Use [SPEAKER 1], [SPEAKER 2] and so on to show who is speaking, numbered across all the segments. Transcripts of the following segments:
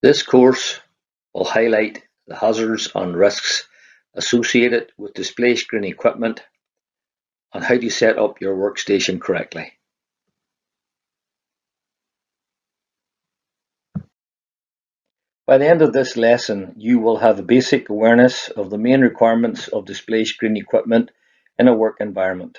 [SPEAKER 1] This course will highlight the hazards and risks associated with display screen equipment and how to set up your workstation correctly. By the end of this lesson, you will have a basic awareness of the main requirements of display screen equipment in a work environment.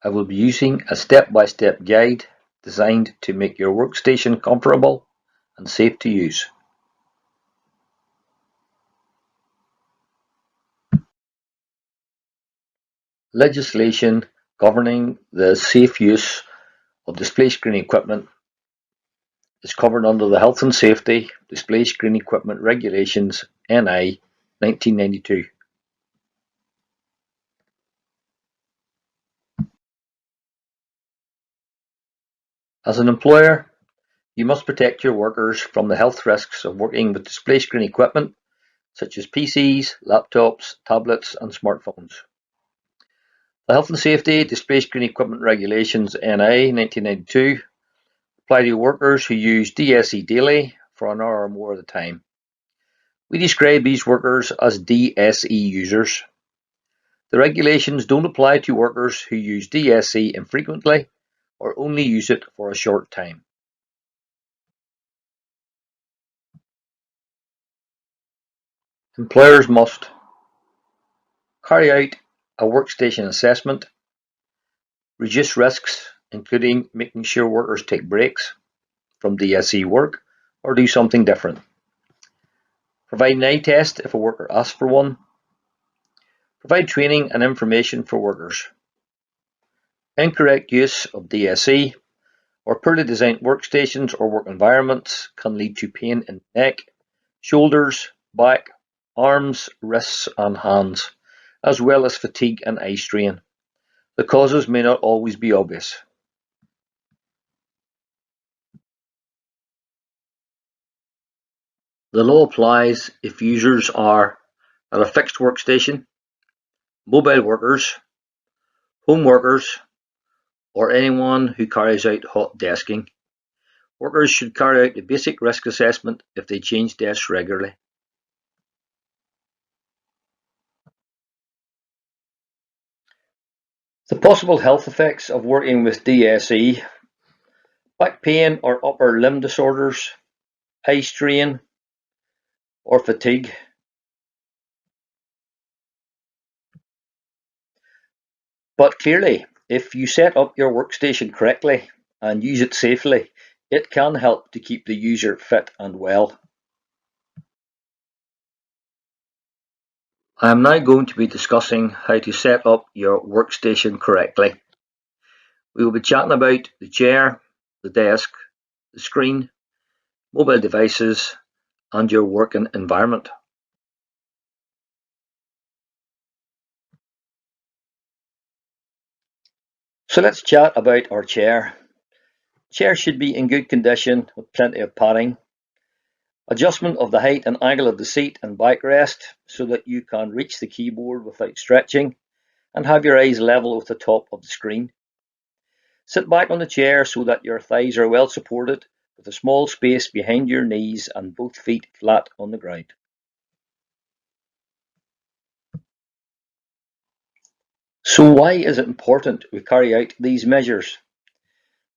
[SPEAKER 1] I will be using a step-by-step guide designed to make your workstation comfortable and safe to use. Legislation governing the safe use of display screen equipment is covered under the Health and Safety Display Screen Equipment Regulations (NI) 1992. As an employer, you must protect your workers from the health risks of working with display screen equipment such as PCs, laptops, tablets, and smartphones. The Health and Safety Display Screen Equipment Regulations (NI) 1992 apply to workers who use DSE daily for an hour or more at a time. We describe these workers as DSE users. The regulations don't apply to workers who use DSE infrequently or only use it for a short time. Employers must carry out a workstation assessment, reduce risks, including making sure workers take breaks from DSE work or do something different. Provide an eye test if a worker asks for one. Provide training and information for workers. Incorrect use of DSE or poorly designed workstations or work environments can lead to pain in the neck, shoulders, back, arms, wrists, and hands, as well as fatigue and eye strain. The causes may not always be obvious. The law applies if users are at a fixed workstation, mobile workers, home workers, or anyone who carries out hot desking. Workers should carry out a basic risk assessment if they change desks regularly. The possible health effects of working with DSE: back pain or upper limb disorders, eye strain, or fatigue. But clearly, if you set up your workstation correctly and use it safely, it can help to keep the user fit and well. I am now going to be discussing how to set up your workstation correctly. We will be chatting about the chair, the desk, the screen, mobile devices, and your working environment. So let's chat about our chair. Chair should be in good condition with plenty of padding. Adjustment of the height and angle of the seat and backrest so that you can reach the keyboard without stretching and have your eyes level with the top of the screen. Sit back on the chair so that your thighs are well supported with a small space behind your knees and both feet flat on the ground. So why is it important we carry out these measures?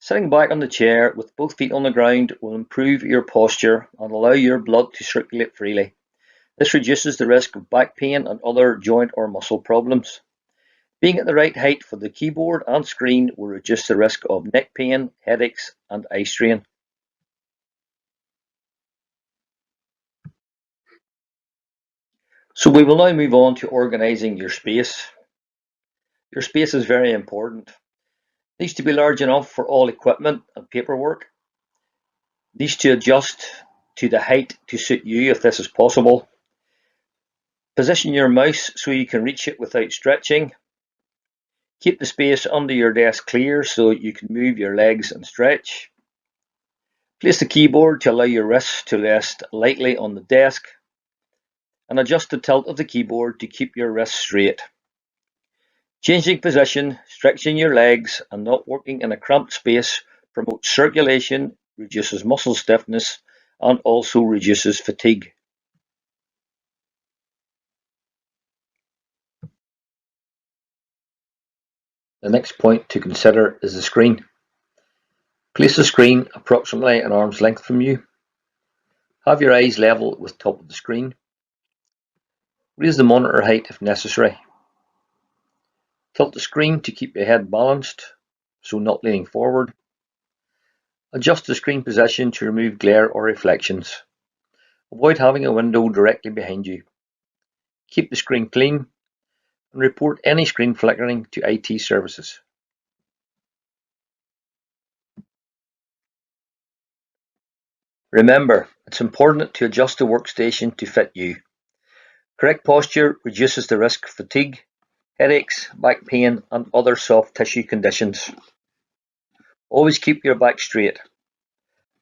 [SPEAKER 1] Sitting back on the chair with both feet on the ground will improve your posture and allow your blood to circulate freely. This reduces the risk of back pain and other joint or muscle problems. Being at the right height for the keyboard and screen will reduce the risk of neck pain, headaches, and eye strain. So we will now move on to organising your space. Your space is very important. It needs to be large enough for all equipment and paperwork. It needs to adjust to the height to suit you if this is possible. Position your mouse so you can reach it without stretching. Keep the space under your desk clear so you can move your legs and stretch. Place the keyboard to allow your wrists to rest lightly on the desk, and adjust the tilt of the keyboard to keep your wrists straight. Changing position, stretching your legs, and not working in a cramped space promotes circulation, reduces muscle stiffness, and also reduces fatigue. The next point to consider is the screen. Place the screen approximately an arm's length from you. Have your eyes level with top of the screen. Raise the monitor height if necessary. Tilt the screen to keep your head balanced, so not leaning forward. Adjust the screen position to remove glare or reflections. Avoid having a window directly behind you. Keep the screen clean and report any screen flickering to IT services. Remember, it's important to adjust the workstation to fit you. Correct posture reduces the risk of fatigue, headaches, back pain, and other soft tissue conditions. Always keep your back straight.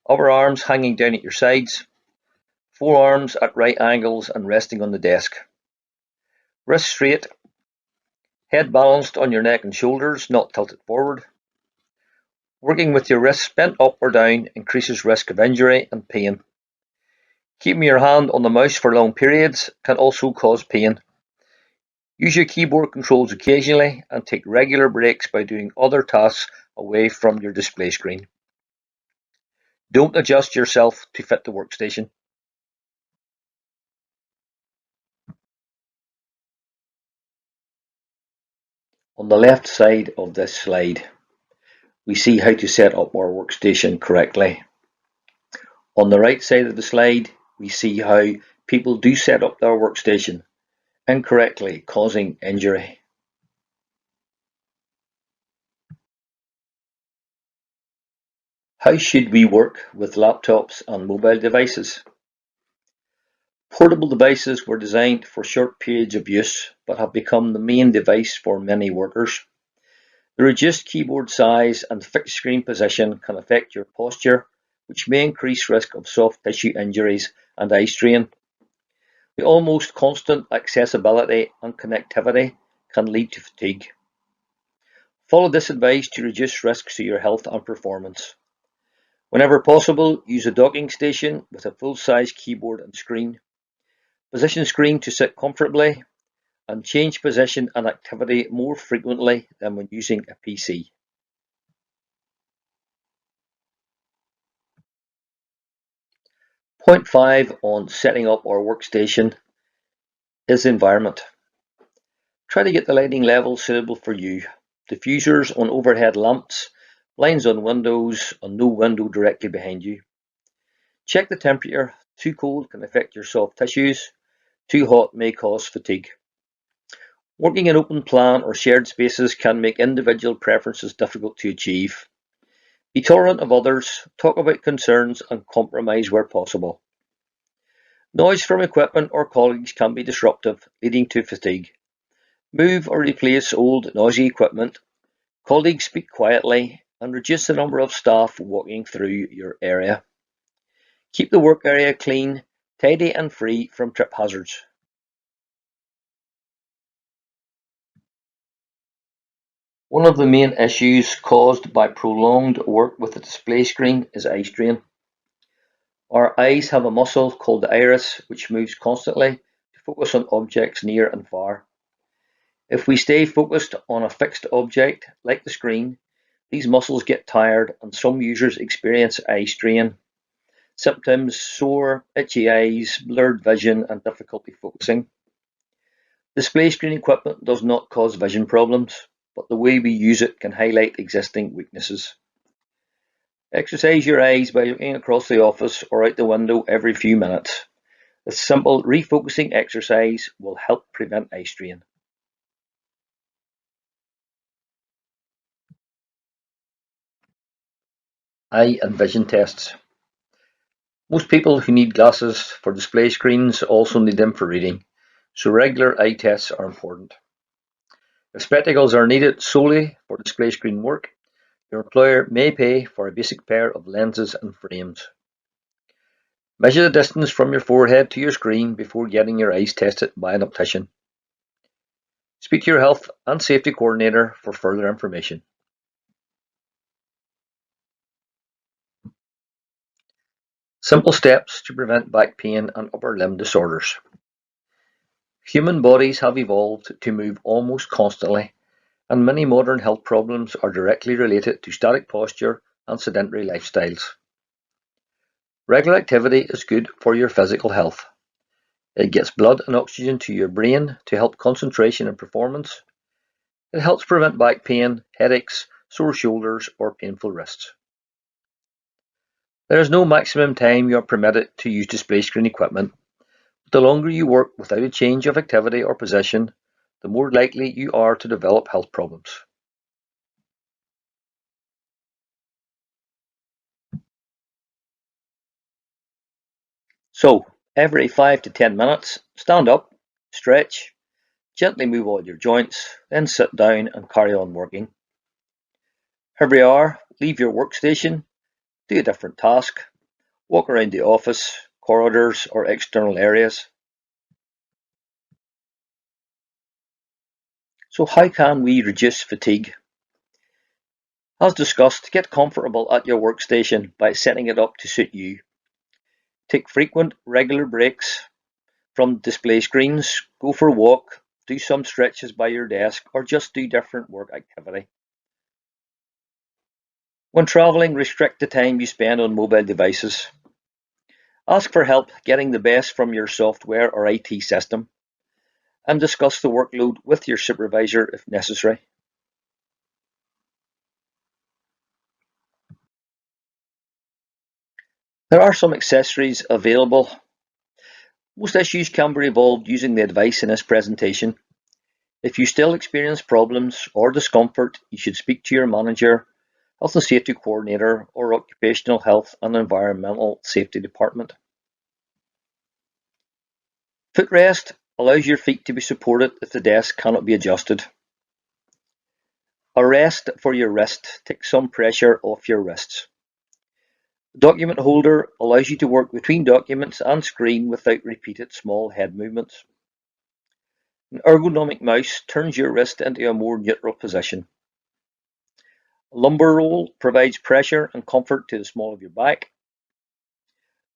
[SPEAKER 1] Upper arms hanging down at your sides, forearms at right angles and resting on the desk. Wrists straight, head balanced on your neck and shoulders, not tilted forward. Working with your wrists bent up or down increases risk of injury and pain. Keeping your hand on the mouse for long periods can also cause pain. Use your keyboard controls occasionally and take regular breaks by doing other tasks away from your display screen. Don't adjust yourself to fit the workstation. On the left side of this slide, we see how to set up our workstation correctly. On the right side of the slide, we see how people do set up their workstation incorrectly, causing injury. How should we work with laptops and mobile devices? Portable devices were designed for short periods of use, but have become the main device for many workers. The reduced keyboard size and fixed screen position can affect your posture, which may increase risk of soft tissue injuries and eye strain. The almost constant accessibility and connectivity can lead to fatigue. Follow this advice to reduce risks to your health and performance. Whenever possible, use a docking station with a full-size keyboard and screen. Position screen to sit comfortably, and change position and activity more frequently than when using a PC. Point 5 on setting up our workstation is environment. Try to get the lighting level suitable for you. Diffusers on overhead lamps, blinds on windows, and no window directly behind you. Check the temperature. Too cold can affect your soft tissues. Too hot may cause fatigue. Working in open plan or shared spaces can make individual preferences difficult to achieve. Be tolerant of others, talk about concerns, and compromise where possible. Noise from equipment or colleagues can be disruptive, leading to fatigue. Move or replace old, noisy equipment. Colleagues speak quietly, and reduce the number of staff walking through your area. Keep the work area clean, tidy, and free from trip hazards. One of the main issues caused by prolonged work with a display screen is eye strain. Our eyes have a muscle called the iris which moves constantly to focus on objects near and far. If we stay focused on a fixed object, like the screen, these muscles get tired and some users experience eye strain. Symptoms: sore, itchy eyes, blurred vision, and difficulty focusing. Display screen equipment does not cause vision problems, but the way we use it can highlight existing weaknesses. Exercise your eyes by looking across the office or out the window every few minutes. This simple refocusing exercise will help prevent eye strain. Eye and vision tests. Most people who need glasses for display screens also need them for reading, so regular eye tests are important. If spectacles are needed solely for display screen work, your employer may pay for a basic pair of lenses and frames. Measure the distance from your forehead to your screen before getting your eyes tested by an optician. Speak to your health and safety coordinator for further information. Simple steps to prevent back pain and upper limb disorders. Human bodies have evolved to move almost constantly, and many modern health problems are directly related to static posture and sedentary lifestyles. Regular activity is good for your physical health. It gets blood and oxygen to your brain to help concentration and performance. It helps prevent back pain, headaches, sore shoulders, or painful wrists. There is no maximum time you are permitted to use display screen equipment, but the longer you work without a change of activity or position, the more likely you are to develop health problems. So, every 5 to 10 minutes, stand up, stretch, gently move all your joints, then sit down and carry on working. Every hour, leave your workstation, do a different task, walk around the office, corridors, or external areas. So, how can we reduce fatigue? As discussed, get comfortable at your workstation by setting it up to suit you. Take frequent, regular breaks from display screens, go for a walk, do some stretches by your desk, or just do different work activity. When traveling, restrict the time you spend on mobile devices. Ask for help getting the best from your software or IT system, and discuss the workload with your supervisor if necessary. There are some accessories available. Most issues can be resolved using the advice in this presentation. If you still experience problems or discomfort, you should speak to your manager, health and safety coordinator, or occupational health and environmental safety department. Footrest allows your feet to be supported if the desk cannot be adjusted. A rest for your wrist takes some pressure off your wrists. The document holder allows you to work between documents and screen without repeated small head movements. An ergonomic mouse turns your wrist into a more neutral position. A lumbar roll provides pressure and comfort to the small of your back.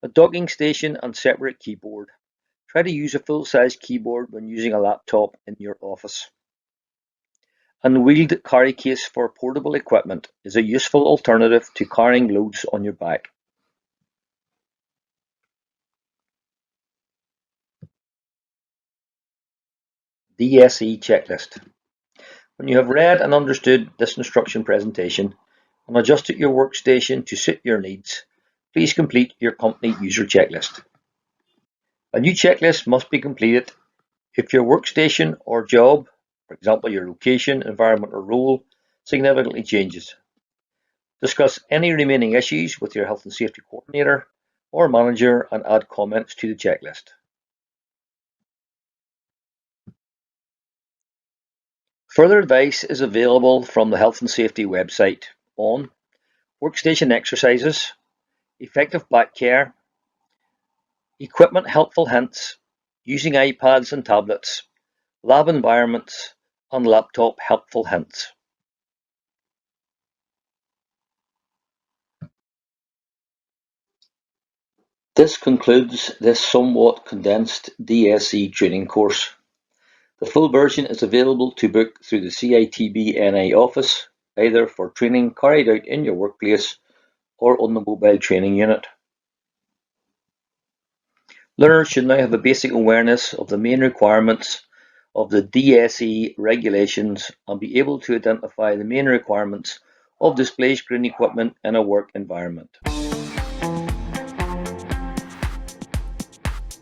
[SPEAKER 1] A docking station and separate keyboard. Try to use a full-size keyboard when using a laptop in your office. And wheeled carry case for portable equipment is a useful alternative to carrying loads on your back. DSE checklist. When you have read and understood this instruction presentation and adjusted your workstation to suit your needs, please complete your company user checklist. A new checklist must be completed if your workstation or job, for example your location, environment or role, significantly changes. Discuss any remaining issues with your health and safety coordinator or manager and add comments to the checklist. Further advice is available from the Health and Safety website on workstation exercises, effective back care, equipment helpful hints, using iPads and tablets, lab environments, and laptop helpful hints. This concludes this somewhat condensed DSE training course. The full version is available to book through the CITB NI office, either for training carried out in your workplace or on the mobile training unit. Learners should now have a basic awareness of the main requirements of the DSE regulations and be able to identify the main requirements of display screen equipment in a work environment.